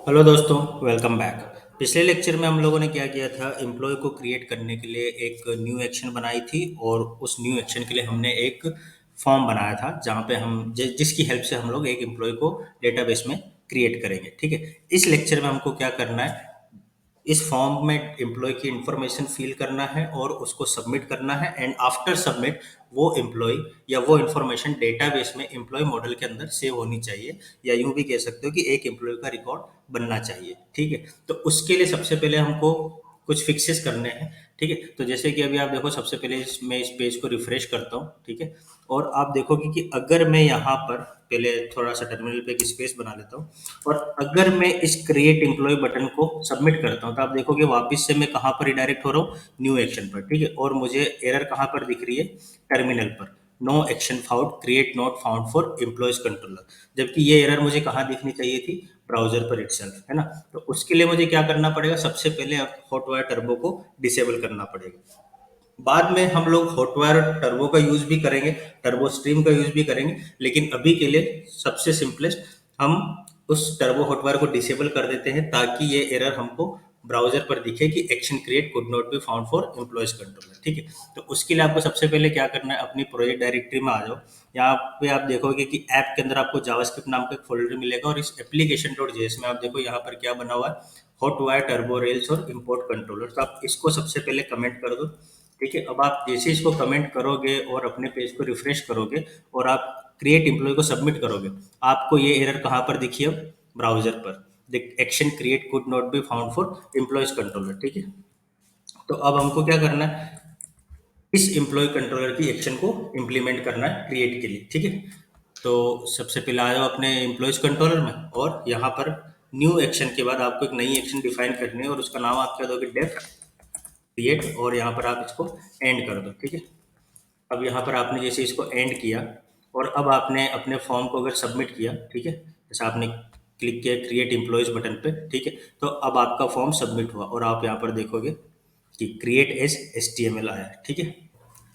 Hello दोस्तों, welcome back. पिछले lecture में हम लोगों ने क्या किया था, एम्प्लॉय को क्रिएट करने के लिए एक न्यू एक्शन बनाई थी और उस न्यू एक्शन के लिए हमने एक फॉर्म बनाया था जहाँ पे हम जिसकी हेल्प से हम लोग एक एम्प्लॉय को डेटाबेस में क्रिएट करेंगे। ठीक है, इस लेक्चर में हमको क्या करना है, इस फॉर्म में एम्प्लॉय की इंफॉर्मेशन फिल करना है और उसको सबमिट करना है एंड आफ्टर सबमिट वो एम्प्लॉय या वो इंफॉर्मेशन डेटाबेस में एम्प्लॉय मॉडल के अंदर सेव होनी चाहिए, या यूं भी कह सकते हो कि एक एम्प्लॉय का रिकॉर्ड बनना चाहिए। ठीक है, तो उसके लिए सबसे पहले हमको कुछ फिक्सेस करने हैं। ठीक है, तो जैसे कि अभी आप देखो, सबसे पहले मैं इस पेज को रिफ्रेश करता हूँ। ठीक है, और आप देखोगे कि अगर मैं यहाँ पर पहले थोड़ा सा टर्मिनल पे एक स्पेस बना लेता हूँ और अगर मैं इस क्रिएट एम्प्लॉय बटन को सबमिट करता हूँ तो आप देखोगे वापस से मैं कहाँ पर रिडायरेक्ट हो रहा हूँ, न्यू एक्शन पर। ठीक है, और मुझे एरर कहाँ पर दिख रही है, टर्मिनल पर, no action found, create not found for employees controller. जबकि ये एरर मुझे कहाँ दिखनी चाहिए थी, ब्राउजर पर इटसेल्फ, है ना। तो उसके लिए मुझे क्या करना पड़ेगा, सबसे पहले हॉटवायर टर्बो को डिसेबल करना पड़ेगा। बाद में हम लोग हॉटवायर टर्बो का यूज भी करेंगे, टर्बो स्ट्रीम का यूज भी करेंगे, लेकिन अभी के लिए सबसे सिंपलेस्ट हम उस टर्बो हॉटवायर को डिसेबल कर देते हैं ताकि ये एरर हमको ब्राउजर पर दिखे कि action create could not be found for employees controller. ठीक है, तो उसके लिए आपको सबसे पहले क्या करना है, अपनी प्रोजेक्ट डायरेक्टरी में आ जाओ। यहाँ पे आप देखोगे कि ऐप के अंदर आपको जावास्क्रिप्ट नाम का एक फोल्डर मिलेगा और इस एप्लीकेशन डॉट जेएस में आप देखो यहाँ पर क्या बना हुआ है, हॉटवायर टर्बो रेल्स और इंपोर्ट कंट्रोलर। तो आप इसको सबसे पहले कमेंट कर दो। ठीक है, अब आप जैसे इसको कमेंट करोगे और अपने पेज को रिफ्रेश करोगे और आप क्रिएट एम्प्लॉय को सबमिट करोगे, आपको ये एरर कहाँ पर दिखी, अब ब्राउजर पर देख, action create could not be found for employees controller. ठीक है, तो अब हमको क्या करना है, इस एम्प्लॉय कंट्रोलर की एक्शन को इम्प्लीमेंट करना है क्रिएट के लिए। ठीक है, तो सबसे पहले आ जाओ अपने एम्प्लॉयज कंट्रोलर में और यहाँ पर न्यू एक्शन के बाद आपको एक नई एक्शन डिफाइन करनी है और उसका नाम आप क्या दोगे, डेफ क्रिएट, और यहाँ पर आप इसको एंड कर दो। ठीक है, अब यहाँ पर आपने जैसे इसको एंड किया और अब आपने अपने फॉर्म को अगर सबमिट किया, ठीक है, जैसे आपने क्लिक किया क्रिएट एम्प्लॉयज बटन पे, ठीक है, तो अब आपका फॉर्म सबमिट हुआ और आप यहाँ पर देखोगे कि क्रिएट एज एच आया। ठीक है,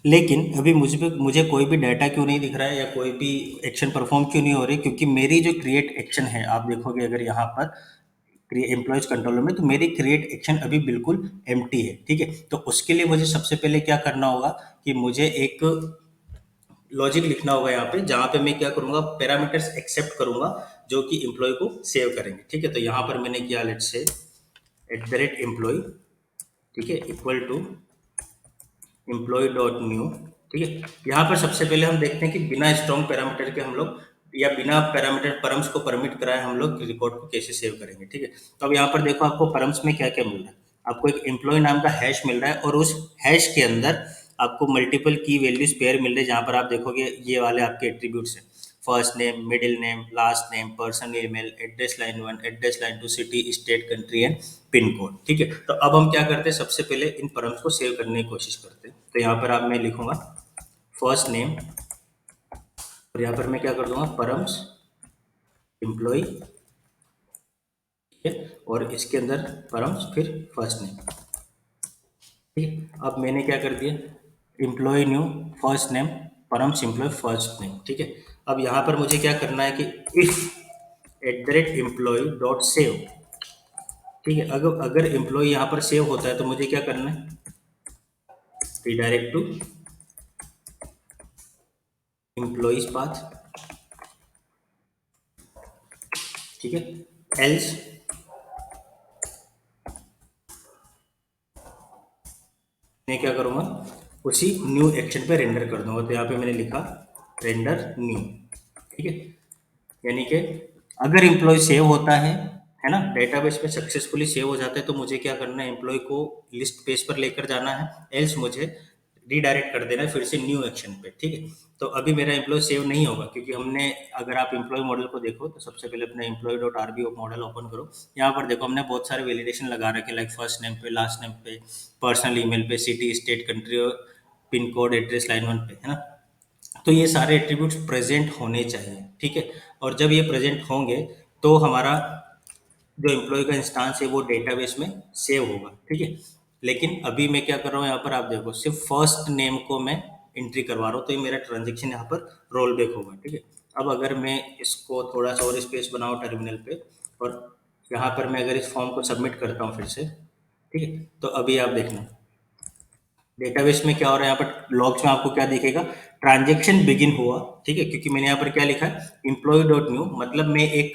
लेकिन अभी मुझे कोई भी डाटा क्यों नहीं दिख रहा है या कोई भी एक्शन परफॉर्म क्यों नहीं हो रही, क्योंकि मेरी जो क्रिएट एक्शन है, आप देखोगे अगर यहाँ पर एम्प्लॉयज कंट्रोलर में, तो मेरी क्रिएट एक्शन अभी बिल्कुल एम्प्टी है। ठीक है, तो उसके लिए मुझे सबसे पहले क्या करना होगा कि मुझे एक लॉजिक लिखना होगा यहाँ पे, जहाँ पे मैं क्या करूँगा, पैरामीटर्स एक्सेप्ट करूँगा जो कि एम्प्लॉय को सेव करेंगे। ठीक है, तो यहाँ पर मैंने किया, लेट से एट द रेट एम्प्लॉय, ठीक है, equal to employee dot new. ठीक है, यहाँ पर सबसे पहले हम देखते हैं कि बिना स्ट्रॉन्ग पैरामीटर के हम लोग या बिना पैरामीटर परम्स को परमिट कराए हम लोग रिकॉर्ड को कैसे सेव करेंगे। ठीक है, तो अब यहाँ पर देखो आपको परम्स में क्या क्या मिल रहा है, आपको एक एम्प्लॉय नाम का हैश मिल रहा है और उस हैश के अंदर आपको मल्टीपल की वैल्यूज पेयर मिल रहे हैं, जहाँ पर आप देखोगे ये वाले आपके एट्रीब्यूट्स हैं, first name, middle name, last name, person email, address line 1, address line 2, city, state, country and pin code. ठीक है, तो अब हम क्या करते हैं, सबसे पहले इन परम्स को सेव करने की कोशिश करते हैं। तो यहाँ पर आप मैं लिखूंगा फर्स्ट नेम और यहाँ पर मैं क्या कर दूंगा, परम्स एम्प्लॉय, ठीक है, और इसके अंदर परम्स फिर फर्स्ट नेम। ठीक है, अब मैंने क्या कर दिया, employee new first name params employee first name. ठीक है, अब यहाँ पर मुझे क्या करना है कि if at the rate employ dot save. ठीक है, अगर अगर एम्प्लॉय यहाँ पर सेव होता है तो मुझे क्या करना है, रिडायरेक्ट टू एम्प्लॉयज पाथ। ठीक है, एल्स मैं क्या करूँगा, उसी न्यू एक्शन पे रेंडर कर दूंगा। तो यहाँ पे मैंने लिखा रेंडर न्यू। ठीक है, यानी कि अगर एम्प्लॉय सेव होता है ना, डेटाबेस पे सक्सेसफुली सेव हो जाता है, तो मुझे क्या करना है, एम्प्लॉय को लिस्ट पेज पर लेकर जाना है, एल्स मुझे रीडायरेक्ट कर देना है फिर से न्यू एक्शन पे। ठीक है, तो अभी मेरा एम्प्लॉय सेव नहीं होगा क्योंकि हमने, अगर आप एम्प्लॉय मॉडल को देखो तो सबसे पहले अपना employee dot R B model open करो। यहाँ पर देखो हमने बहुत सारे वैलिडेशन लगा रखे, लाइक फर्स्ट नेम पे, लास्ट नेम पे, पर्सनल ईमेल पे, सिटी, स्टेट, कंट्री और पिन कोड, एड्रेस लाइन 1 पे, है ना। तो ये सारे एट्रीब्यूट्स प्रेजेंट होने चाहिए। ठीक है, और जब ये प्रेजेंट होंगे तो हमारा जो एम्प्लॉय का इंस्टांस है वो डेटाबेस में सेव होगा। ठीक है, लेकिन अभी मैं क्या कर रहा हूँ, यहाँ पर आप देखो सिर्फ फर्स्ट नेम को मैं एंट्री करवा रहा हूँ, तो ये मेरा ट्रांजेक्शन यहाँ पर रोल बैक होगा। ठीक है, अब अगर मैं इसको थोड़ा सा और स्पेस बनाऊँ टर्मिनल पे और यहाँ पर मैं अगर इस फॉर्म को सबमिट करता हूँ फिर से, ठीक है, तो अभी आप देखना डेटाबेस में क्या हो रहा है। यहाँ पर लॉग्स में आपको क्या दिखेगा, ट्रांजेक्शन बिगिन हुआ, ठीक है, क्योंकि मैंने यहाँ पर क्या लिखा है, एम्प्लॉय डॉट न्यू, मतलब मैं एक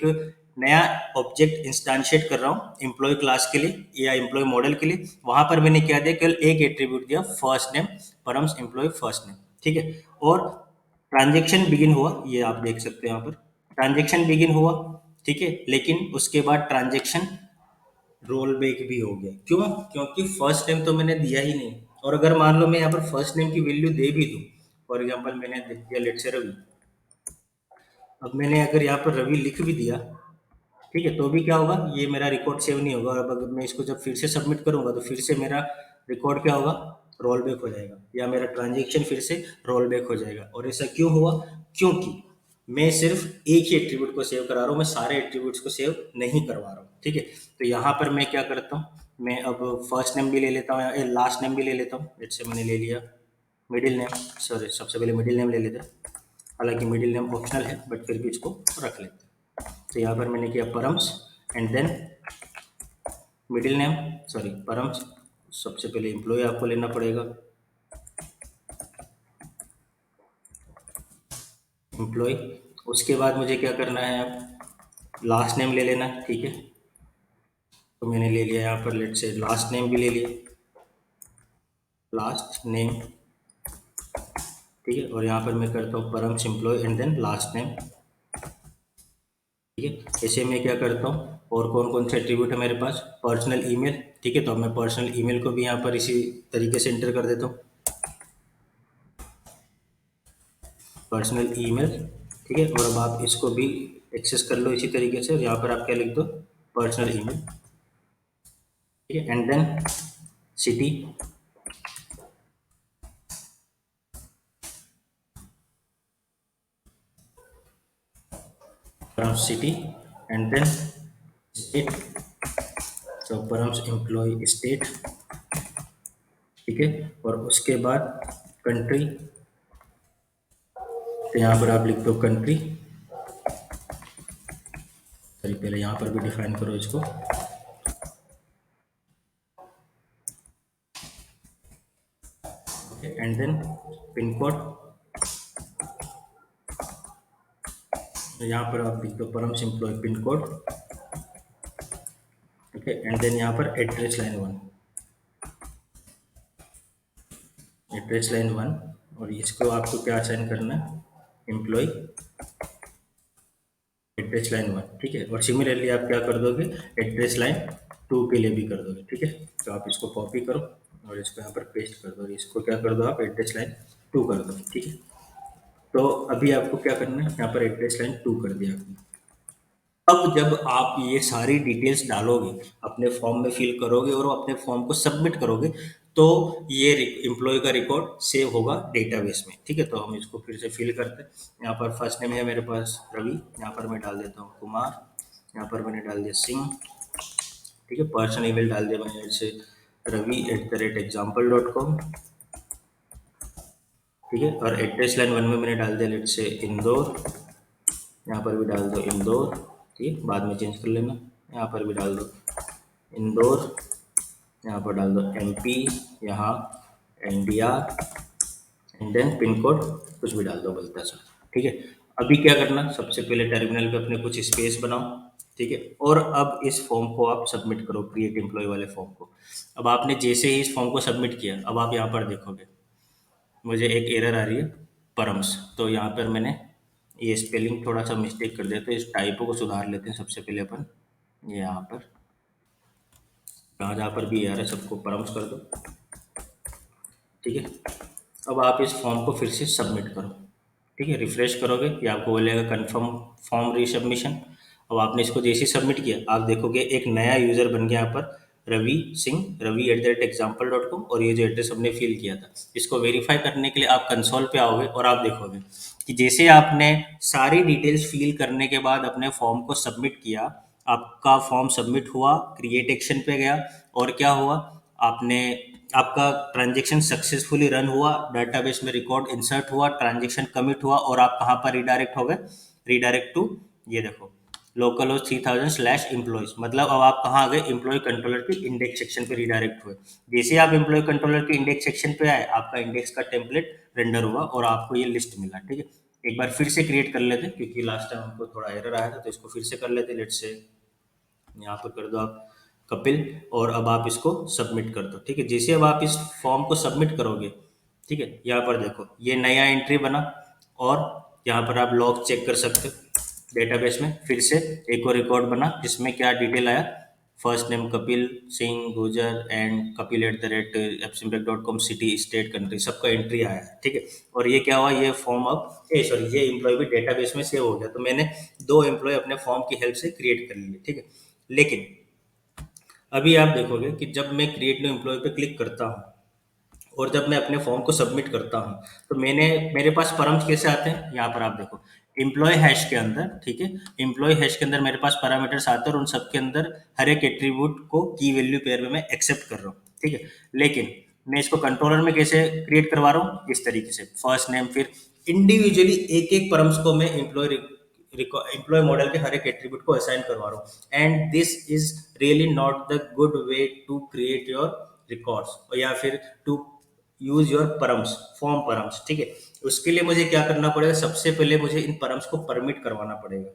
नया ऑब्जेक्ट इंस्टांशिएट कर रहा हूँ एम्प्लॉय क्लास के लिए या एम्प्लॉय मॉडल के लिए। वहां पर मैंने क्या दिया, केवल एक एट्रीब्यूट दिया, first name, params employee first name, ठीक है। और ट्रांजेक्शन बिगिन हुआ, ये आप देख सकते हैं यहाँ पर ट्रांजेक्शन बिगिन हुआ, ठीक है, लेकिन उसके बाद ट्रांजेक्शन रोल बैक भी हो गया। क्यों? क्योंकि फर्स्ट नेम तो मैंने दिया ही नहीं। और अगर मान लो मैं यहाँ पर फर्स्ट नेम की वैल्यू दे भी दूं, फॉर एग्जांपल मैंने लिख दिया लेट से रवि, अब मैंने अगर यहाँ पर रवि लिख भी दिया, ठीक है, तो भी क्या होगा, ये मेरा रिकॉर्ड सेव नहीं होगा। और अब अगर मैं इसको जब फिर से सबमिट करूंगा तो फिर से मेरा रिकॉर्ड क्या होगा, रोल बैक हो जाएगा, या मेरा ट्रांजेक्शन फिर से रोल बैक हो जाएगा। और ऐसा क्यों हुआ? क्योंकि मैं सिर्फ एक ही एट्रीब्यूट को सेव करा रहा हूँ, मैं सारे एट्रीब्यूट्स को सेव नहीं करवा रहा हूँ, ठीक है। तो यहाँ पर मैं क्या करता हूँ, मैं अब फर्स्ट नेम भी ले लेता हूँ या लास्ट नेम भी ले लेता हूँ। जैसे मैंने ले लिया मिडिल नेम, सॉरी सबसे पहले मिडिल नेम ले लेते हैं, हालांकि मिडिल नेम ऑप्शनल है बट फिर भी इसको रख लेते हैं। तो यहाँ पर मैंने किया params and then middle name, sorry params, सबसे पहले एम्प्लॉय आपको लेना पड़ेगा, एम्प्लॉय। उसके बाद मुझे क्या करना है, अब लास्ट नेम ले लेना है, ठीक है। तो मैंने ले लिया यहाँ पर लेट से लास्ट नेम भी ले लिया, लास्ट नेम, ठीक है। और यहाँ पर मैं करता हूँ params employee and then last name, ठीक है। ऐसे मैं क्या करता हूँ, और कौन कौन से एट्रीब्यूट है मेरे पास, पर्सनल ईमेल, ठीक है। तो अब मैं पर्सनल ईमेल को भी यहाँ पर इसी तरीके से एंटर कर देता हूँ, पर्सनल ईमेल, ठीक है। और अब आप इसको भी एक्सेस कर लो इसी तरीके से, और यहाँ पर आप क्या लिख दो, पर्सनल ईमेल, ठीक है। And then city, params city and then state, तो परम्स एम्प्लॉय स्टेट, ठीक है। और उसके बाद कंट्री, तो यहाँ पर आप लिख दो कंट्री, सॉरी पहले यहाँ पर भी डिफाइन करो इसको, एंड देन पिन कोड, तो यहाँ पर आप लिख दो परम्स एम्प्लॉय पिन कोड, ठीक है। एंड देन यहाँ पर एड्रेस लाइन 1, एड्रेस लाइन 1, और इसको आपको क्या असाइन करना है, एम्प्लॉय एड्रेस लाइन 1, ठीक है। और सिमिलरली आप क्या कर दोगे, एड्रेस लाइन 2 के लिए भी कर दोगे, ठीक है। तो आप इसको कॉपी करो और इसको यहाँ पर पेस्ट कर दो, और इसको क्या कर दो, आप एड्रेस लाइन 2 कर दो, ठीक है। तो अभी आपको क्या करना है, यहाँ पर एड्रेस लाइन 2 कर दिया आपने। अब जब आप ये सारी डिटेल्स डालोगे, अपने फॉर्म में फिल करोगे और अपने फॉर्म को सबमिट करोगे, तो ये एम्प्लॉय का रिकॉर्ड सेव होगा डेटाबेस में, ठीक है। तो हम इसको फिर से फिल करते हैं। यहाँ पर फर्स्ट नेम है मेरे पास रवि, यहाँ पर मैं डाल देता हूँ कुमार, यहाँ पर मैंने डाल दिया सिंह, ठीक है। पर्सनल ईमेल डाल दिया मैंने जैसे ravi@example.com, ठीक है। और एड्रेस लाइन 1 में मैंने डाल दिया लेट से इंदौर, यहाँ पर भी डाल दो इंदौर, ठीक है, बाद में चेंज कर लेना। यहाँ पर भी डाल दो इंदौर, यहाँ पर डाल दो एमपी, यहाँ India, and then pin code कुछ भी डाल दो बलता सा, ठीक है। अभी क्या करना, सबसे पहले टर्मिनल पे अपने कुछ स्पेस बनाओ, ठीक है। और अब इस फॉर्म को आप सबमिट करो, क्रिएट एम्प्लॉय वाले फॉर्म को। अब आपने जैसे ही इस फॉर्म को सबमिट किया, अब आप यहाँ पर देखोगे मुझे एक एरर आ रही है, परम्स। तो यहाँ पर मैंने ये स्पेलिंग थोड़ा सा मिस्टेक कर दिया, तो इस टाइपों को सुधार लेते हैं सबसे पहले अपन। ये यहाँ पर जहाँ जहाँ पर भी आ रहा है सबको परम्स कर दो, ठीक है। अब आप इस फॉर्म को फिर से सबमिट करो, ठीक है। रिफ्रेश करोगे कि आपको बोलेगा कंफर्म फॉर्म रीसबमिशन। अब आपने इसको जैसे ही सबमिट किया, आप देखोगे एक नया यूज़र बन गया यहाँ पर, रवि सिंह, ravi@example.com, और ये जो एड्रेस हमने फिल किया था, इसको वेरीफाई करने के लिए आप कंसोल पे आओगे और आप देखोगे कि जैसे आपने सारी डिटेल्स फिल करने के बाद अपने फॉर्म को सबमिट किया, आपका फॉर्म सबमिट हुआ, क्रिएट एक्शन पे गया, और क्या हुआ, आपने आपका ट्रांजेक्शन सक्सेसफुली रन हुआ, डाटाबेस में रिकॉर्ड इंसर्ट हुआ, ट्रांजेक्शन कमिट हुआ, और आप कहाँ पर रिडायरेक्ट हो गए, रिडायरेक्ट टू, ये देखो लोकल होस्ट 3000 स्लैश एम्प्लॉयज, मतलब अब आप कहाँ आ गए, एम्प्लॉय कंट्रोलर के इंडेक्स सेक्शन पे रिडायरेक्ट हुए। जैसे ही आप एम्प्लॉय कंट्रोलर के इंडेक्स सेक्शन पे आए, आपका इंडेक्स का टेम्पलेट रेंडर हुआ और आपको ये लिस्ट मिला। ठीक है, एक बार फिर से क्रिएट कर लेते हैं, क्योंकि लास्ट टाइम हमको थोड़ा एरर आया था, तो इसको फिर से कर लेते। लेट से यहाँ पर कर दो आप कपिल, और अब आप इसको सबमिट कर दो। ठीक है, जैसे अब आप इस फॉर्म को सबमिट करोगे, ठीक है, यहाँ पर देखो ये नया एंट्री बना, और यहाँ पर आप लॉग चेक कर सकते हो डेटाबेस में। फिर से एक और रिकॉर्ड बना जिसमें क्या डिटेल आया, फर्स्ट नेम कपिल सिंह गुजर and Kapil @epsimbek.com, city state country, सबका एंट्री आया है। ठीक है, और ये क्या हुआ, ये फॉर्म अब सॉरी ये एम्प्लॉय भी डेटाबेस में सेव हो गया। तो मैंने दो एम्प्लॉय अपने फॉर्म की हेल्प से क्रिएट कर लिए। ठीक है, लेकिन अभी आप देखोगे कि जब मैं क्रिएट न्यू एम्प्लॉय पे क्लिक करता हूँ और जब मैं अपने फॉर्म को सबमिट करता हूँ, तो मेरे पास परम्स कैसे आते हैं, यहाँ पर आप देखो एम्प्लॉय हैश के अंदर। ठीक है, एम्प्लॉय हैश के अंदर मेरे पास पैरामीटर्स आते हैं, और उन सब के अंदर हर एक एट्रीब्यूट को की वैल्यू पेयर में मैं एक्सेप्ट कर रहा हूँ। ठीक है, लेकिन मैं इसको कंट्रोलर में कैसे क्रिएट करवा रहा हूँ, इस तरीके से फर्स्ट नेम, फिर इंडिविजुअली एक एक परम्स को मैं एम्प्लॉय मॉडल के हर एक एट्रीब्यूट को असाइन करवा रहा हूँ। And this is really not the good way to create your records, या फिर to use your params, form params. ठीक है, उसके लिए मुझे क्या करना पड़ेगा, सबसे पहले मुझे इन परम्स को परमिट करवाना पड़ेगा।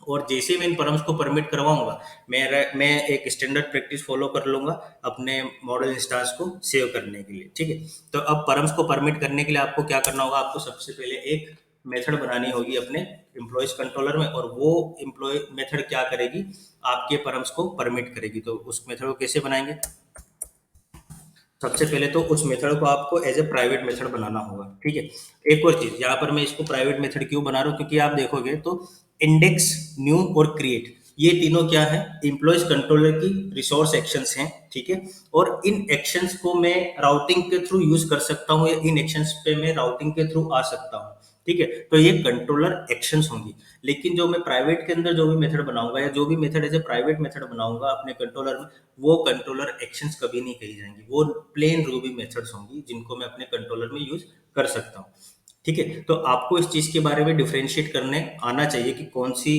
और जैसे ही मैं इन परम्स को परमिट करवाऊंगा, मैं एक स्टैंडर्ड प्रैक्टिस फॉलो कर लूंगा अपने मॉडल इंस्टांस को सेव करने के लिए। ठीक है, तो अब परम्स को परमिट करने के लिए आपको क्या करना होगा, आपको सबसे पहले एक मेथड बनानी होगी अपने एम्प्लॉयज कंट्रोलर में, और वो एम्प्लॉय मेथड क्या करेगी, आपके परम्स को परमिट करेगी। तो उस मेथड को कैसे बनाएंगे, सबसे पहले तो उस मेथड को आपको एज ए प्राइवेट मेथड बनाना होगा। ठीक है, एक और चीज, यहाँ पर मैं इसको प्राइवेट मेथड क्यों बना रहा हूँ, क्योंकि आप देखोगे तो इंडेक्स, न्यू और क्रिएट, ये तीनों क्या है, एम्प्लॉयज कंट्रोलर की रिसोर्स एक्शंस हैं। ठीक है, और इन एक्शंस को मैं राउटिंग के थ्रू यूज कर सकता हूँ, या इन एक्शंस पे मैं राउटिंग के थ्रू आ सकता हूँ। ठीक है, तो ये कंट्रोलर एक्शंस होंगी। लेकिन जो मैं प्राइवेट के अंदर जो भी मेथड बनाऊंगा, या जो भी method as a private method बनाऊंगा अपने कंट्रोलर में, वो कंट्रोलर एक्शंस कभी नहीं कही जाएंगी, वो प्लेन रूबी मेथड्स होंगी जिनको मैं अपने कंट्रोलर में यूज कर सकता हूँ। ठीक है, तो आपको इस चीज के बारे में डिफरेंशिएट करने आना चाहिए कि कौन सी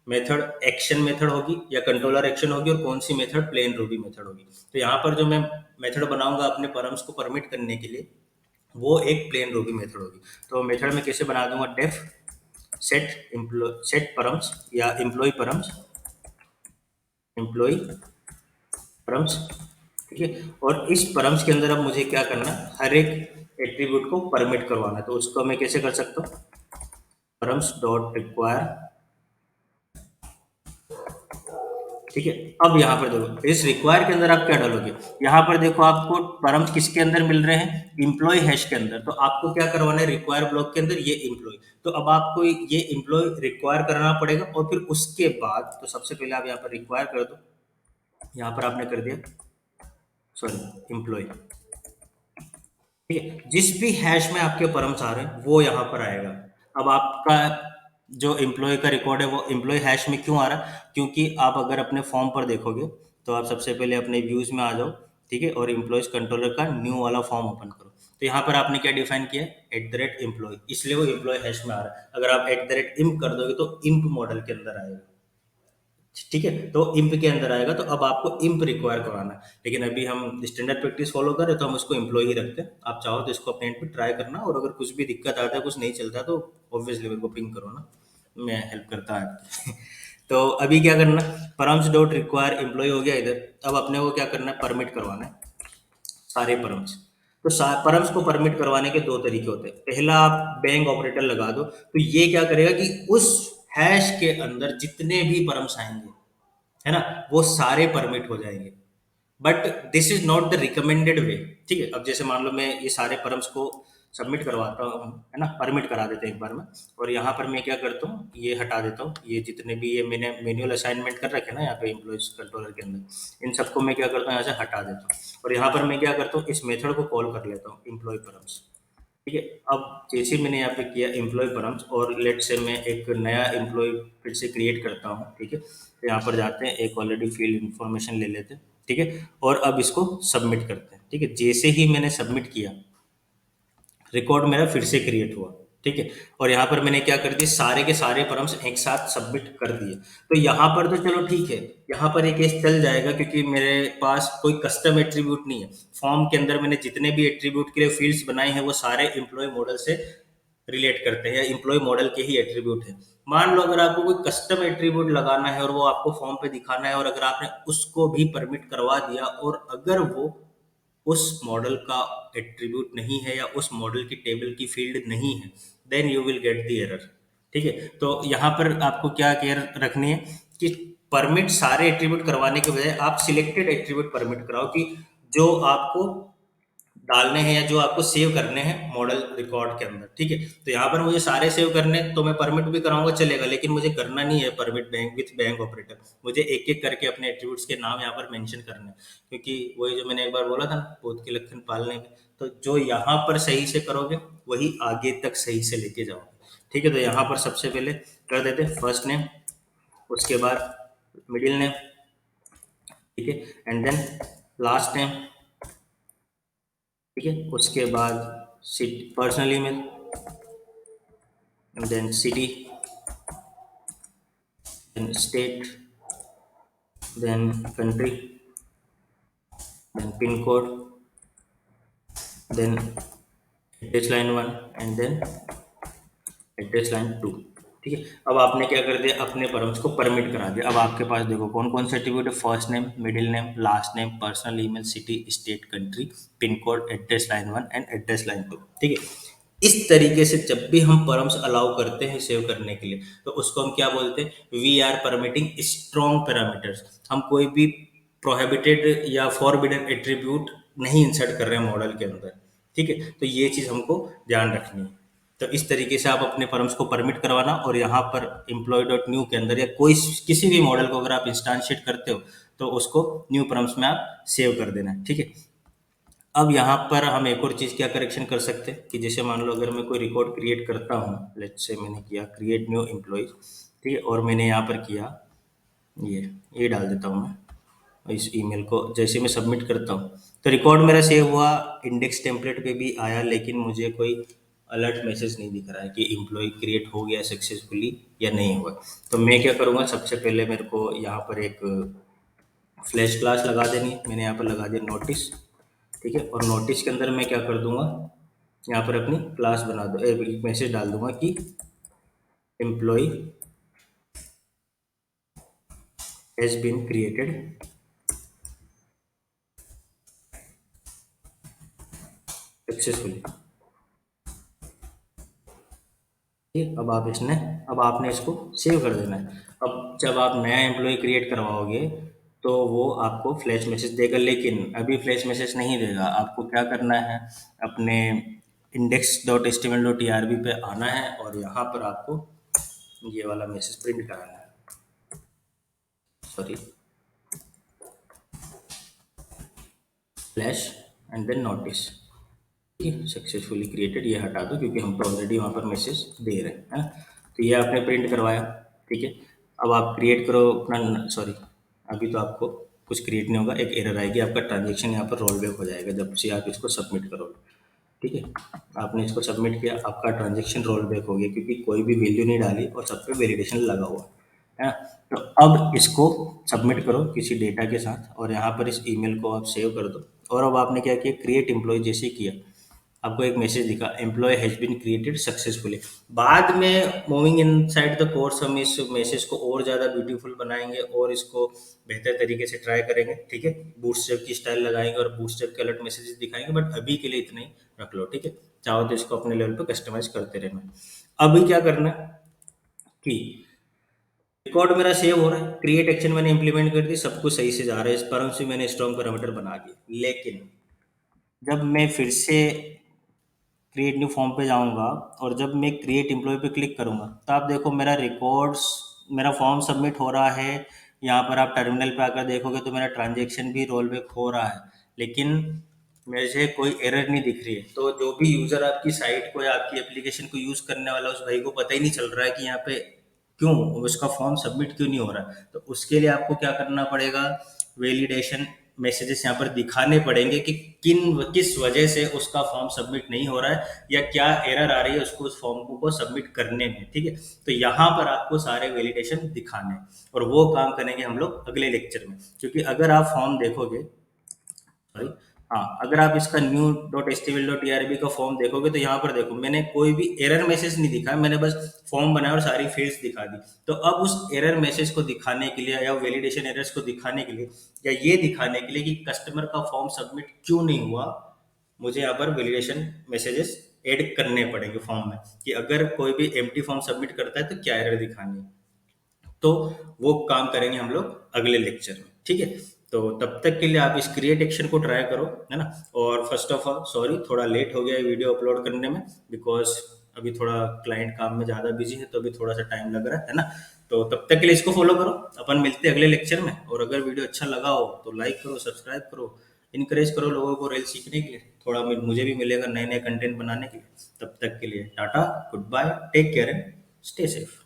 मेथड एक्शन मेथड होगी या कंट्रोलर एक्शन होगी, और कौन सी मेथड प्लेन रूबी मेथड होगी। तो यहाँ पर जो मैं मेथड बनाऊंगा अपने परम्स को परमिट करने के लिए, वो एक प्लेन रूबी मेथड होगी। तो मेथड में कैसे बना दूंगा, डेफ सेट परम्स या एम्प्लॉय परम्स। ठीक है, और इस परम्स के अंदर अब मुझे क्या करना है, हर एक एट्रीब्यूट को परमिट करवाना है। तो उसको मैं कैसे कर सकता हूँ, परम्स डॉट रिक्वायर। ठीक है, अब यहाँ पर देखो इस रिक्वायर के अंदर आप क्या डालोगे, यहाँ पर देखो आपको परम्स किसके अंदर मिल रहे हैं, इम्प्लॉय हैश के अंदर। तो आपको क्या करवाना है, रिक्वायर ब्लॉक के अंदर ये इम्प्लॉय। तो अब आपको ये इम्प्लॉय रिक्वायर करना पड़ेगा, और फिर उसके बाद तो सबसे पहले आप यहाँ पर रिक्वायर कर दो, यहाँ पर आपने कर दिया, सॉरी इम्प्लॉय। ठीक है, जिस भी हैश में आपके परम्स आ रहे हैं वो यहाँ पर आएगा। अब आपका जो एम्प्लॉय का रिकॉर्ड है वो एम्प्लॉय हैश में क्यों आ रहा है, क्योंकि आप अगर अपने फॉर्म पर देखोगे, तो आप सबसे पहले अपने व्यूज में आ जाओ। ठीक है, और एम्प्लॉयज कंट्रोलर का न्यू वाला फॉर्म ओपन करो। तो यहाँ पर आपने क्या डिफाइन किया, @एम्प्लॉय, इसलिए वो एम्प्लॉय हैश में आ रहा है। अगर आप @imp कर दोगे तो imp मॉडल के अंदर आएगा। ठीक है, तो इंप के अंदर आएगा, तो अब आपको इंप रिक्वायर करवाना है। लेकिन अभी हम स्टैंडर्ड प्रैक्टिस फॉलो करें, तो हम उसको एम्प्लॉय ही रखते हैं। आप चाहो तो इसको अपने एंड पे ट्राई करना, और अगर कुछ भी दिक्कत आता है, कुछ नहीं चलता है, तो ऑब्वियसली मेरे को पिंग करो ना, मैं हेल्प करता हूँ। तो अभी क्या करना, परम्स डॉट रिक्वायर एम्प्लॉय हो गया इधर। अब अपने को क्या करना है, परमिट करवाना है सारे परम्स। तो परम्स को परमिट करवाने के दो तरीके होते हैं। पहला, आप बैंक ऑपरेटर लगा दो, तो ये क्या करेगा कि उस हैश के अंदर जितने भी परम्स आएंगे, है ना, वो सारे परमिट हो जाएंगे। But this is not the recommended way. ठीक है, अब जैसे मान लो मैं ये सारे परम्स को सबमिट करवाता हूँ, है ना, परमिट करा देते हैं एक बार में, और यहाँ पर मैं क्या करता हूँ, ये हटा देता हूँ, ये जितने भी ये मैंने मैन्युअल असाइनमेंट कर रखे हैं ना यहाँ पे एम्प्लॉयज कंट्रोलर के अंदर, इन सबको मैं क्या करता हूँ, यहाँ से हटा देता हूँ। और यहाँ पर मैं क्या करता हूँ, इस मेथड को कॉल कर लेता हूँ, एम्प्लॉय परम्स। ठीक है, अब जैसे मैंने यहाँ पे किया एम्प्लॉय परम्स, और लेट से मैं एक नया एम्प्लॉय फिर से क्रिएट करता हूँ। ठीक है, तो यहाँ पर जाते हैं, एक ऑलरेडी फील्ड इन्फॉर्मेशन ले लेते हैं। ठीक है, और अब इसको सबमिट करते हैं। ठीक है, जैसे ही मैंने सबमिट किया, रिकॉर्ड मेरा फिर से क्रिएट हुआ। ठीक है। और यहाँ पर मैंने क्या कर दिया, सारे के सारे परम्स एक साथ सबमिट कर दिए। तो यहाँ पर तो चलो ठीक है, यहाँ पर ये केस चल जाएगा क्योंकि मेरे पास कोई कस्टम एट्रीब्यूट नहीं है। फॉर्म के अंदर मैंने जितने भी एट्रीब्यूट के लिए फील्ड्स बनाए हैं वो सारे एम्प्लॉय मॉडल से रिलेट करते हैं या एम्प्लॉय मॉडल के ही एट्रीब्यूट है। मान लो अगर आपको कोई कस्टम एट्रीब्यूट लगाना है और वो आपको फॉर्म पे दिखाना है, और अगर आपने उसको भी परमिट करवा दिया और अगर वो उस मॉडल का एट्रीब्यूट नहीं है या उस मॉडल की टेबल की फील्ड नहीं है, then you will get the error. ठीक है। तो यहाँ पर आपको क्या केयर रखनी है कि परमिट सारे एट्रीब्यूट करवाने के बजाय आप सिलेक्टेड एट्रीब्यूट परमिट कराओ कि जो आपको डालने हैं या जो आपको सेव करने हैं मॉडल रिकॉर्ड के अंदर। ठीक है। तो यहाँ पर मुझे सारे सेव करने हैं, तो मैं परमिट भी कराऊंगा चलेगा, लेकिन मुझे करना नहीं है permit bank with bank operator. मुझे एक एक करके अपने एट्रीब्यूट्स के नाम यहाँ पर मेंशन करने हैं, क्योंकि वही जो मैंने एक बार बोला था ना, पोत के लखन पालने में। तो जो यहाँ पर सही से करोगे वही आगे तक सही से लेके जाओगे। ठीक है। तो यहाँ पर सबसे पहले कर देते फर्स्ट नेम, उसके बाद मिडिल नेम, ठीक है, एंड देन लास्ट नेम। ठीक है। उसके बाद personal email, then city, then state, then country, then pin code, then address line 1 and then address line 2। ठीक है। अब आपने क्या कर दिया, अपने परम्स को परमिट करा दिया। अब आपके पास देखो कौन कौन से एट्रीब्यूट है, first name, middle name, last name, personal email, city, state, country, pin code, address line 1 and address line 2। ठीक है। इस तरीके से जब भी हम परम्स अलाउ करते हैं सेव करने के लिए, तो उसको हम क्या बोलते हैं, we are permitting strong parameters. हम कोई भी प्रोहिबिटेड या फॉरबिडन एट्रीब्यूट नहीं इंसर्ट कर रहे हैं मॉडल के अंदर। ठीक है। तो ये चीज हमको ध्यान रखनी है। तो इस तरीके से आप अपने परम्स को परमिट करवाना, और यहाँ पर एम्प्लॉय डॉट न्यू के अंदर या कोई किसी भी मॉडल को अगर आप इंस्टांशिएट करते हो तो उसको न्यू परम्स में आप सेव कर देना है। ठीक है। अब यहाँ पर हम एक और चीज़ क्या करेक्शन कर सकते हैं कि जैसे मान लो अगर मैं कोई रिकॉर्ड क्रिएट करता हूँ, लेट्स से मैंने किया क्रिएट न्यू एम्प्लॉय, ठीक है, और मैंने यहाँ पर किया ये डाल देता हूँ मैं इस ईमेल को, जैसे मैं सबमिट करता हूँ तो रिकॉर्ड मेरा सेव हुआ, इंडेक्स टेम्पलेट पे भी आया, लेकिन मुझे कोई अलर्ट मैसेज नहीं दिख रहा है कि एम्प्लॉय क्रिएट हो गया सक्सेसफुली या नहीं हुआ। तो मैं क्या करूँगा, सबसे पहले मेरे को यहाँ पर एक फ्लैश क्लास लगा देनी है। मैंने यहाँ पर लगा दिया नोटिस। ठीक है। और नोटिस के अंदर मैं क्या कर दूंगा, यहाँ पर अपनी क्लास बना दो, एक मैसेज डाल दूंगा कि employee has been created successfully. ठीक। अब आपने इसको सेव कर देना है। अब जब आप नया एम्प्लॉय क्रिएट करवाओगे तो वो आपको फ्लैश मैसेज देगा, लेकिन अभी फ्लैश मैसेज नहीं देगा। आपको क्या करना है, अपने index.html.erb पे आना है और यहाँ पर आपको ये वाला मैसेज प्रिंट कराना है। Sorry, flash and then notice, successfully created, ये हटा दो क्योंकि हम तो ऑलरेडी वहाँ पर मैसेज दे रहे हैं, है ना। तो ये आपने प्रिंट करवाया। ठीक है। अब आप क्रिएट करो अपना, सॉरी अभी तो आपको कुछ क्रिएट नहीं होगा, एक एरर आएगी, आपका ट्रांजेक्शन यहाँ पर रोल बैक हो जाएगा जब से आप इसको सबमिट करोगे। ठीक है। आपने इसको सबमिट किया, आपका ट्रांजेक्शन रोल बैक हो गया क्योंकि कोई भी वैल्यू नहीं डाली और सब पे वेलिडेशन लगा हुआ है ना। तो अब इसको सबमिट करो किसी डेटा के साथ, और यहाँ पर इस ईमेल को आप सेव कर दो। और अब आपने क्या किया, क्रिएट एम्प्लॉय जैसे ही किया, आपको एक मैसेज दिखा, employee has been created successfully. बाद में moving inside the course हम इस मैसेज को और ज़्यादा ब्यूटीफुल बनाएंगे और इसको बेहतर तरीके से ट्राई करेंगे। ठीक है। बूटस्ट्रैप की स्टाइल लगाएंगे और बूटस्ट्रैप के अलर्ट मैसेजेस दिखाएंगे, बट अभी के लिए इतना ही रख लो। ठीक है। चाहो तो इसको अपने लेवल पर कस्टमाइज करते रहना। अभी क्या करना है कि रिकॉर्ड मेरा सेव हो रहा है, क्रिएट एक्शन मैंने इंप्लीमेंट कर दी, सब कुछ सही से जा रहा है, इस पर से मैंने स्ट्रॉन्ग पैरामीटर बना दिए। लेकिन जब मैं फिर से क्रिएट न्यू फॉर्म पे जाऊंगा और जब मैं क्रिएट एम्प्लॉय पे क्लिक करूंगा तो आप देखो मेरा रिकॉर्ड्स, मेरा फॉर्म सबमिट हो रहा है। यहाँ पर आप टर्मिनल पे आकर देखोगे तो मेरा ट्रांजेक्शन भी रोल बैक हो रहा है, लेकिन मुझे कोई एरर नहीं दिख रही है। तो जो भी यूज़र आपकी साइट को या आपकी एप्लीकेशन को यूज़ करने वाला, उस भाई को पता ही नहीं चल रहा है कि यहाँ पे क्यों उसका फॉर्म सबमिट क्यों नहीं हो रहा है। तो उसके लिए आपको क्या करना पड़ेगा, वैलिडेशन मैसेजेस यहाँ पर दिखाने पड़ेंगे कि किस वजह से उसका फॉर्म सबमिट नहीं हो रहा है या क्या एरर आ रही है उसको, उस फॉर्म को सबमिट करने में। ठीक है, तो यहाँ पर आपको सारे वैलिडेशन दिखाने हैं और वो काम करेंगे हम लोग अगले लेक्चर में। क्योंकि अगर आप फॉर्म देखोगे, सॉरी, हाँ, अगर आप इसका new.html.erb का फॉर्म देखोगे तो यहाँ पर देखो मैंने कोई भी एरर मैसेज नहीं दिखा, मैंने बस फॉर्म बनाया और सारी फील्ड्स दिखा दी। तो अब उस एरर मैसेज को दिखाने के लिए या वैलिडेशन एरर्स को दिखाने के लिए या ये दिखाने के लिए कि कस्टमर का फॉर्म सबमिट क्यों नहीं हुआ, मुझे यहाँ पर वैलिडेशन मैसेजेस ऐड करने पड़ेंगे फॉर्म में कि अगर कोई भी एम्प्टी फॉर्म सबमिट करता है तो क्या एरर दिखानी है। तो वो काम करेंगे हम लोग अगले लेक्चर में। ठीक है, तो तब तक के लिए आप इस क्रिएट एक्शन को ट्राई करो, है ना। और फर्स्ट ऑफ ऑल सॉरी, थोड़ा लेट हो गया है वीडियो अपलोड करने में, बिकॉज अभी थोड़ा क्लाइंट काम में ज़्यादा बिजी है तो अभी थोड़ा सा टाइम लग रहा है ना। तो तब तक के लिए इसको फॉलो करो, अपन मिलते हैं अगले लेक्चर में। और अगर वीडियो अच्छा लगा हो तो लाइक करो, सब्सक्राइब करो, इनकरेज करो लोगों को रेल सीखने के लिए, थोड़ा मुझे भी मिलेगा नए नए कंटेंट बनाने के लिए। तब तक के लिए tata, good bye, take care and stay safe.